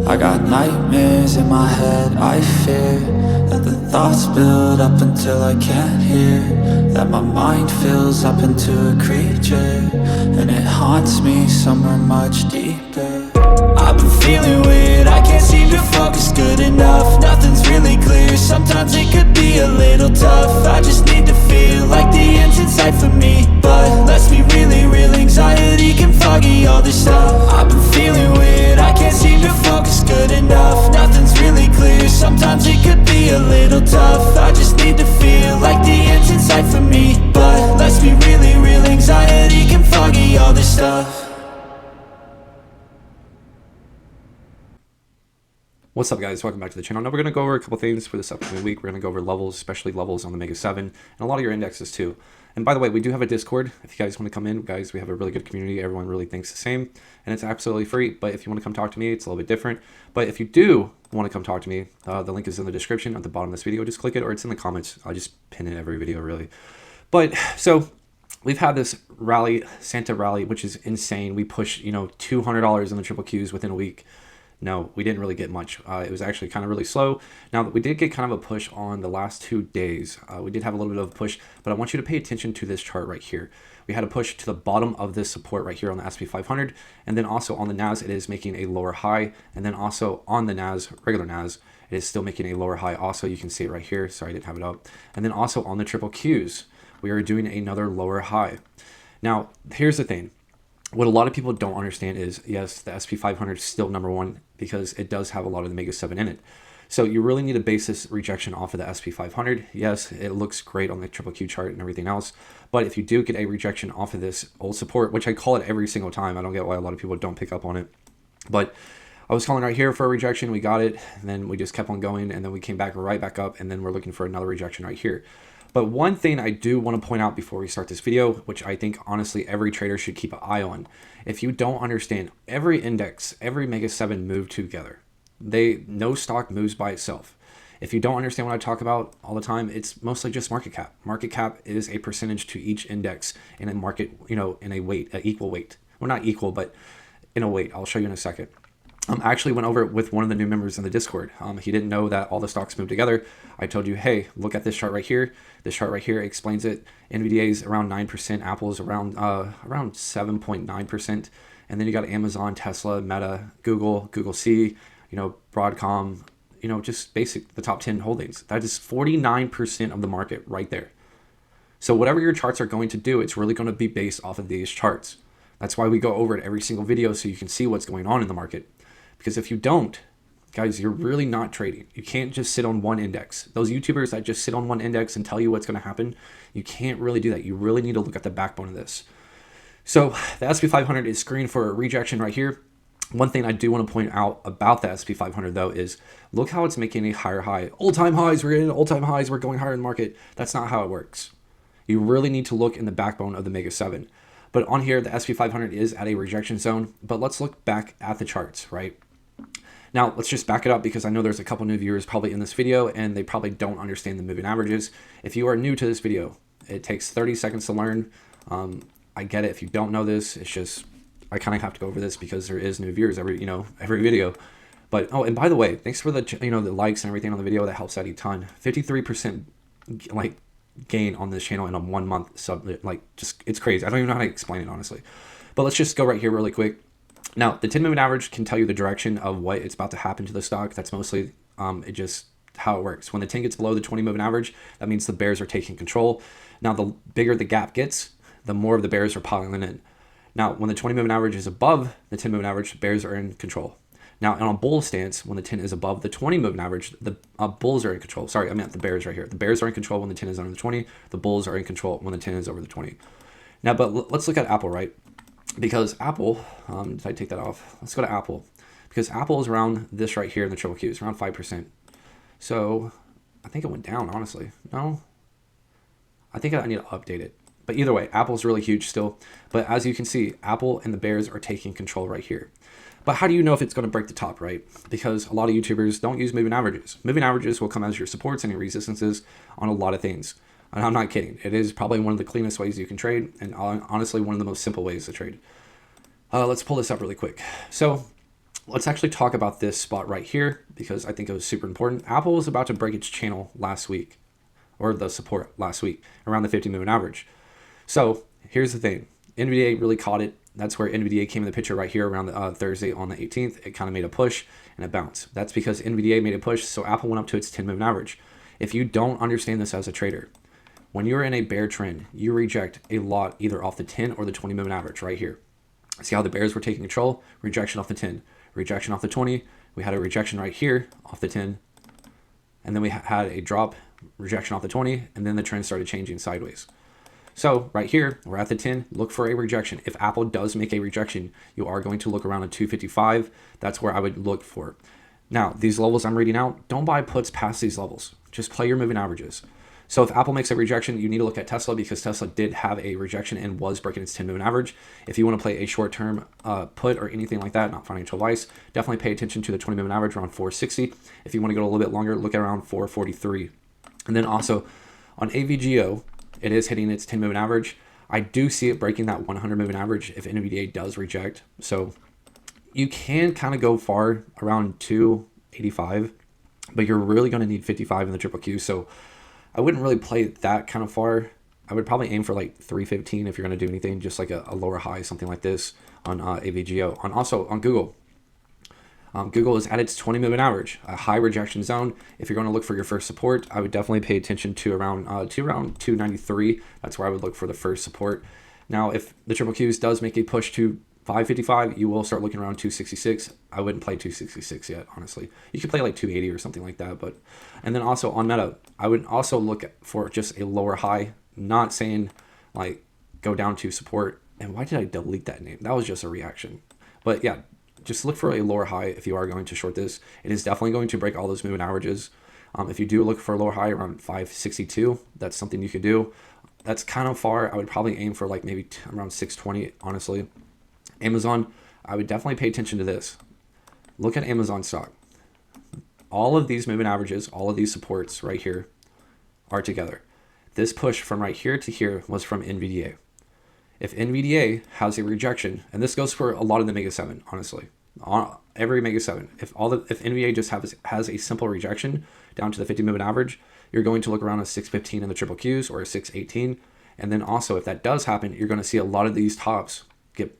I got nightmares in my head, I fear that the thoughts build up until I can't hear, that my mind fills up into a creature, and it haunts me somewhere much deeper. I've been feeling weird, I can't seem to focus good enough. Nothing's really clear, sometimes it could be a little tough. I just need to feel like the end's in sight for me, but let's be really real, anxiety can foggy all this stuff. I've been feeling weird, I can't seem to focus good enough. Nothing's really clear, sometimes it could be a little tough. I just need to feel like the end's in sight for me, but let's be really real, anxiety can foggy all this stuff. What's up, guys? Welcome back to the channel. Now we're going to go over a couple things for this upcoming week. We're going to go over levels, especially levels on the Mega 7 and a lot of your indexes too. And by the way, we do have a Discord. If you guys want to come in, guys, we have a really good community. Everyone really thinks the same and it's absolutely free. But if you want to come talk to me, it's a little bit different. But if you do want to come talk to me, the link is in the description at the bottom of this video. Just click it, or it's in the comments. I'll just pin it in every video, really. But so we've had this rally, Santa rally, which is insane. We pushed, $200 in the triple Qs within a week. No, we didn't really get much. It was actually kind of really slow. Now, we did get kind of a push on the last 2 days. We did have a little bit of a push, but I want you to pay attention to this chart right here. We had a push to the bottom of this support right here on the S&P 500, and then also on the NAS, it is making a lower high, and then also on the NAS, regular NAS, it is still making a lower high. Also, you can see it right here. Sorry, I didn't have it up. And then also on the triple Qs, we are doing another lower high. Now, here's the thing. What a lot of people don't understand is, yes, the S&P 500 is still number one because it does have a lot of the Mega 7 in it. So you really need to base this rejection off of the S&P 500. Yes, it looks great on the triple Q chart and everything else. But if you do get a rejection off of this old support, which I call it every single time, I don't get why a lot of people don't pick up on it. But I was calling right here for a rejection. We got it. And then we just kept on going. And then we came back right back up. And then we're looking for another rejection right here. But one thing I do want to point out before we start this video, which I think honestly every trader should keep an eye on. If you don't understand, every index, every Mega 7 move together. No stock moves by itself. If you don't understand what I talk about all the time, it's mostly just market cap. Market cap is a percentage to each index in a market, in a weight, an equal weight. Well, not equal, but in a weight. I'll show you in a second. I actually went over it with one of the new members in the Discord. He didn't know that all the stocks move together. I told you, hey, look at this chart right here. This chart right here explains it. NVDA is around 9%. Apple is around 7.9%. And then you got Amazon, Tesla, Meta, Google C, Broadcom, just basic, the top 10 holdings. That is 49% of the market right there. So whatever your charts are going to do, it's really going to be based off of these charts. That's why we go over it every single video so you can see what's going on in the market. Because if you don't, guys, you're really not trading. You can't just sit on one index. Those YouTubers that just sit on one index and tell you what's going to happen, you can't really do that. You really need to look at the backbone of this. So the S&P 500 is screened for a rejection right here. One thing I do want to point out about the S&P 500 though is look how it's making a higher high. All-time highs, we're getting all-time highs, we're going higher in the market. That's not how it works. You really need to look in the backbone of the Mega 7. But on here, the S&P 500 is at a rejection zone. But let's look back at the charts, right? Now, let's just back it up because I know there's a couple new viewers probably in this video and they probably don't understand the moving averages. If you are new to this video, it takes 30 seconds to learn. I get it. If you don't know this, it's just, I kind of have to go over this because there is new viewers every video. But, oh, and by the way, thanks for the, the likes and everything on the video. That helps out a ton. 53% gain on this channel in a 1 month sub, it's crazy. I don't even know how to explain it, honestly. But let's just go right here really quick. Now, the 10 moving average can tell you the direction of what it's about to happen to the stock. That's mostly just how it works. When the 10 gets below the 20 moving average, that means the bears are taking control. Now, the bigger the gap gets, the more of the bears are piling in. Now, when the 20 moving average is above the 10 moving average, bears are in control. Now, on a bull stance, when the 10 is above the 20 moving average, the bulls are in control. Sorry, I meant the bears right here. The bears are in control when the 10 is under the 20. The bulls are in control when the 10 is over the 20. Now, but let's look at Apple, right? Because Apple, did I take that off? Let's go to Apple. Because Apple is around this right here in the triple Qs, around 5%. So I think it went down, honestly. No? I think I need to update it. But either way, Apple's really huge still. But as you can see, Apple and the bears are taking control right here. But how do you know if it's going to break the top, right? Because a lot of YouTubers don't use moving averages. Moving averages will come as your supports and your resistances on a lot of things. And I'm not kidding. It is probably one of the cleanest ways you can trade, and honestly, one of the most simple ways to trade. Let's pull this up really quick. So let's actually talk about this spot right here because I think it was super important. Apple was about to break its channel last week, or the support last week, around the 50 moving average. So here's the thing. NVDA really caught it. That's where NVDA came in the picture right here around the, Thursday on the 18th. It kind of made a push and it bounced. That's because NVDA made a push, so Apple went up to its 10 moving average. If you don't understand this as a trader, when you're in a bear trend, you reject a lot either off the 10 or the 20 moving average right here. See how the bears were taking control? Rejection off the 10, rejection off the 20. We had a rejection right here off the 10. And then we had a drop, rejection off the 20, and then the trend started changing sideways. So right here, we're at the 10, look for a rejection. If Apple does make a rejection, you are going to look around a 255. That's where I would look for. Now, these levels I'm reading out, don't buy puts past these levels. Just play your moving averages. So if Apple makes a rejection, you need to look at Tesla because Tesla did have a rejection and was breaking its 10 moving average. If you want to play a short-term put or anything like that, not financial advice, definitely pay attention to the 20 moving average around 460. If you want to go a little bit longer, look at around 443. And then also on AVGO, it is hitting its 10 moving average. I do see it breaking that 100 moving average if NVDA does reject. So you can kind of go far around 285, but you're really going to need 55 in the triple Q. So I wouldn't really play that kind of far. I would probably aim for like 315 if you're going to do anything, just like a lower high, something like this on AVGO. Also on Google. Google is at its 20 moving average, a high rejection zone. If you're going to look for your first support, I would definitely pay attention to around 293. That's where I would look for the first support. Now, if the triple Qs does make a push to 555, you will start looking around 266. I wouldn't play 266 yet, honestly. You could play like 280 or something like that. And then also on Meta, I would also look for just a lower high. Not saying like go down to support. And why did I delete that name? That was just a reaction. But yeah, just look for a lower high if you are going to short this. It is definitely going to break all those moving averages. If you do look for a lower high around 562, that's something you could do. That's kind of far. I would probably aim for like maybe around 620, honestly. Amazon, I would definitely pay attention to this. Look at Amazon stock. All of these moving averages, all of these supports right here are together. This push from right here to here was from NVDA. If NVDA has a rejection, and this goes for a lot of the Mega 7, honestly, every Mega 7, if NVDA just has a simple rejection down to the 50 moving average, you're going to look around a 615 in the triple Qs or a 618. And then also, if that does happen, you're going to see a lot of these tops get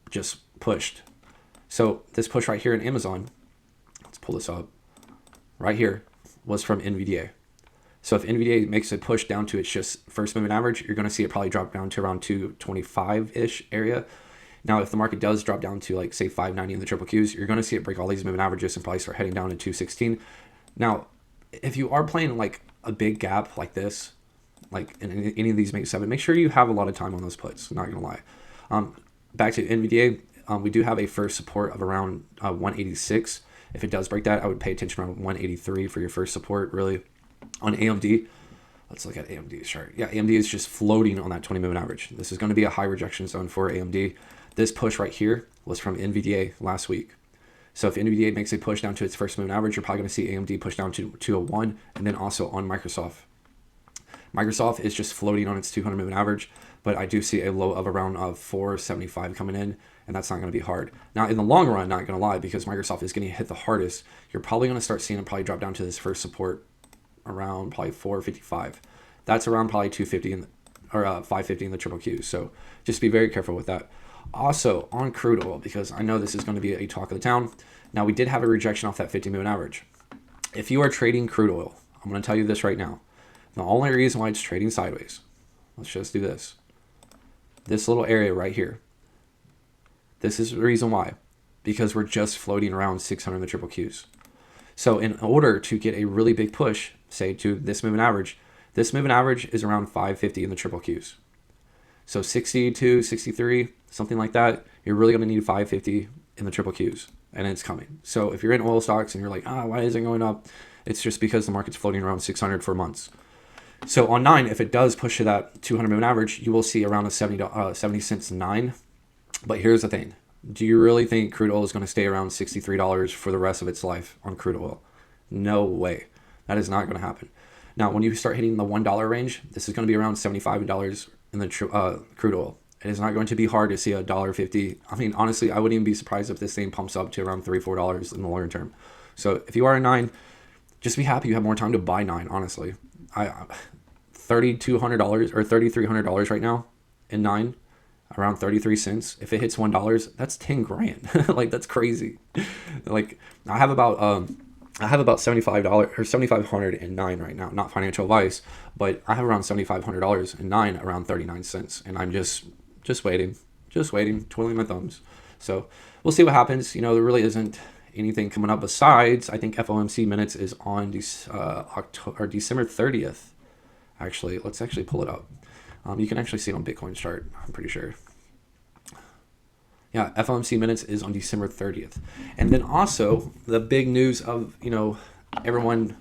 just pushed. So this push right here in Amazon, let's pull this up, right here, was from NVDA. So if NVDA makes a push down to its just first moving average, you're going to see it probably drop down to around 225-ish area. Now, if the market does drop down to like say 590 in the triple Qs, you're going to see it break all these moving averages and probably start heading down to 216. Now, if you are playing like a big gap like this, like in any of these Mega 7, make sure you have a lot of time on those puts. Not going to lie. Back to NVDA, we do have a first support of around 186. If it does break that, I would pay attention around 183 for your first support, really. On AMD, let's look at AMD's chart. Yeah, AMD is just floating on that 20 moving average. This is going to be a high rejection zone for AMD. This push right here was from NVDA last week. So if NVDA makes a push down to its first moving average, you're probably going to see AMD push down to 201. And then also on Microsoft. Microsoft is just floating on its 200 moving average, but I do see a low of around 475 coming in, and that's not going to be hard. Now, in the long run, not going to lie, because Microsoft is going to hit the hardest, you're probably going to start seeing it probably drop down to this first support around probably 455. That's around probably 250 or 550 in the triple Q. So just be very careful with that. Also on crude oil, because I know this is going to be a talk of the town. Now, we did have a rejection off that 50 moving average. If you are trading crude oil, I'm going to tell you this right now. The only reason why it's trading sideways, let's just do this. This little area right here. This is the reason why. Because we're just floating around 600 in the triple Qs. So in order to get a really big push, say to this moving average is around 550 in the triple Qs. So 62, 63, something like that, you're really going to need 550 in the triple Qs, and it's coming. So if you're in oil stocks and you're like, why is it going up? It's just because the market's floating around 600 for months. So on 9, if it does push to that 200 moving average, you will see around a 70 cents 9. But here's the thing. Do you really think crude oil is going to stay around $63 for the rest of its life on crude oil? No way. That is not going to happen. Now, when you start hitting the $1 range, this is going to be around $75 in the crude oil. It is not going to be hard to see $1.50. I mean, honestly, I wouldn't even be surprised if this thing pumps up to around $3-4 in the longer term. So if you are in 9, just be happy you have more time to buy 9, honestly. $3,200 or $3,300 right now in 9, around 33 cents. If it hits $1, that's 10 grand. Like, that's crazy. Like, I have about $75 or $7,500 right now. Not financial advice, but I have around $7,500 in 9, around 39 cents, and I'm just waiting, twiddling my thumbs. So we'll see what happens. There really isn't anything coming up besides, I think FOMC minutes is on December 30th. Actually, let's actually pull it up. You can actually see it on Bitcoin's chart, I'm pretty sure. Yeah, FOMC minutes is on December 30th. And then also the big news of, everyone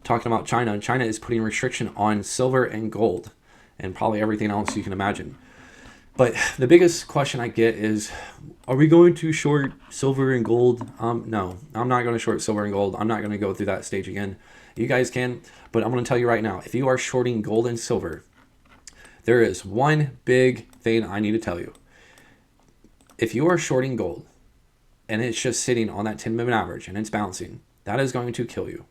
talking about China. China is putting restriction on silver and gold and probably everything else you can imagine. But the biggest question I get is, are we going to short silver and gold? No, I'm not going to short silver and gold. I'm not going to go through that stage again. You guys can, but I'm going to tell you right now, if you are shorting gold and silver, there is one big thing I need to tell you. If you are shorting gold and it's just sitting on that 10 moving average and it's bouncing, that is going to kill you.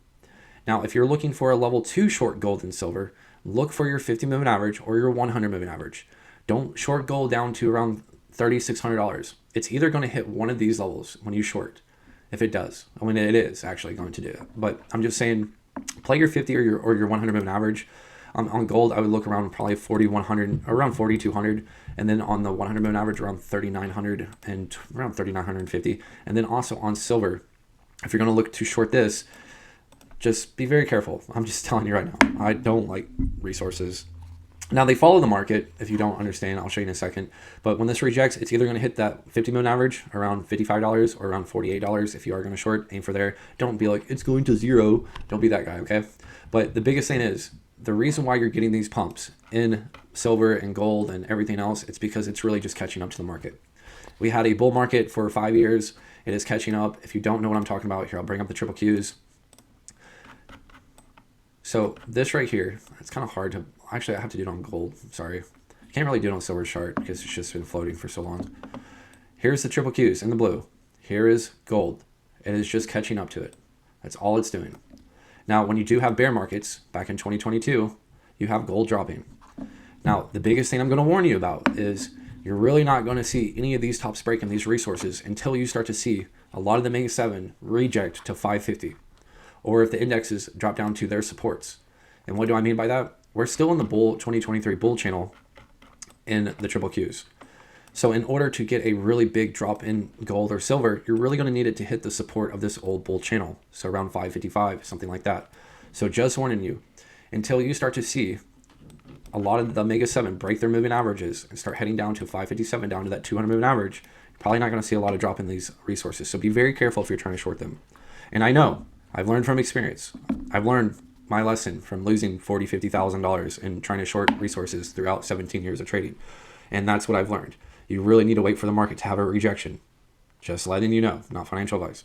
Now, if you're looking for a level 2 short gold and silver, look for your 50 moving average or your 100 moving average. Don't short gold down to around $3,600. It's either going to hit one of these levels when you short. If it does, I mean, it is actually going to do it. But I'm just saying, play your 50 or your 100 moving average. On gold, I would look around probably 4,100, around 4,200, and then on the 100 moving average around 3,900 and around 3,950. And then also on silver, if you're going to look to short this, just be very careful. I'm just telling you right now, I don't like resources. Now, they follow the market. If you don't understand, I'll show you in a second. But when this rejects, it's either going to hit that 50 moving average around $55 or around $48. If you are going to short, aim for there. Don't be like, it's going to zero. Don't be that guy, okay? But the biggest thing is, the reason why you're getting these pumps in silver and gold and everything else, it's because it's really just catching up to the market. We had a bull market for 5 years. It is catching up. If you don't know what I'm talking about, here, I'll bring up the triple Qs. So this right here, it's kind of hard to, actually I have to do it on gold, sorry. I can't really do it on silver chart because it's just been floating for so long. Here's the triple Qs in the blue. Here is gold. It is just catching up to it. That's all it's doing. Now, when you do have bear markets, back in 2022, you have gold dropping. Now, the biggest thing I'm going to warn you about is you're really not going to see any of these tops break in these resources until you start to see a lot of the Mega 7 reject to 550. Or if the indexes drop down to their supports. And what do I mean by that? We're still in the 2023 bull channel in the triple Qs. So in order to get a really big drop in gold or silver, you're really going to need it to hit the support of this old bull channel. So around 555, something like that. So just warning you, until you start to see a lot of the Mega 7 break their moving averages and start heading down to 557, down to that 200 moving average, you're probably not going to see a lot of drop in these resources. So be very careful if you're trying to short them. And I know, I've learned from experience. I've learned my lesson from losing $40,000, $50,000 and trying to short resources throughout 17 years of trading. And that's what I've learned. You really need to wait for the market to have a rejection. Just letting you know, not financial advice.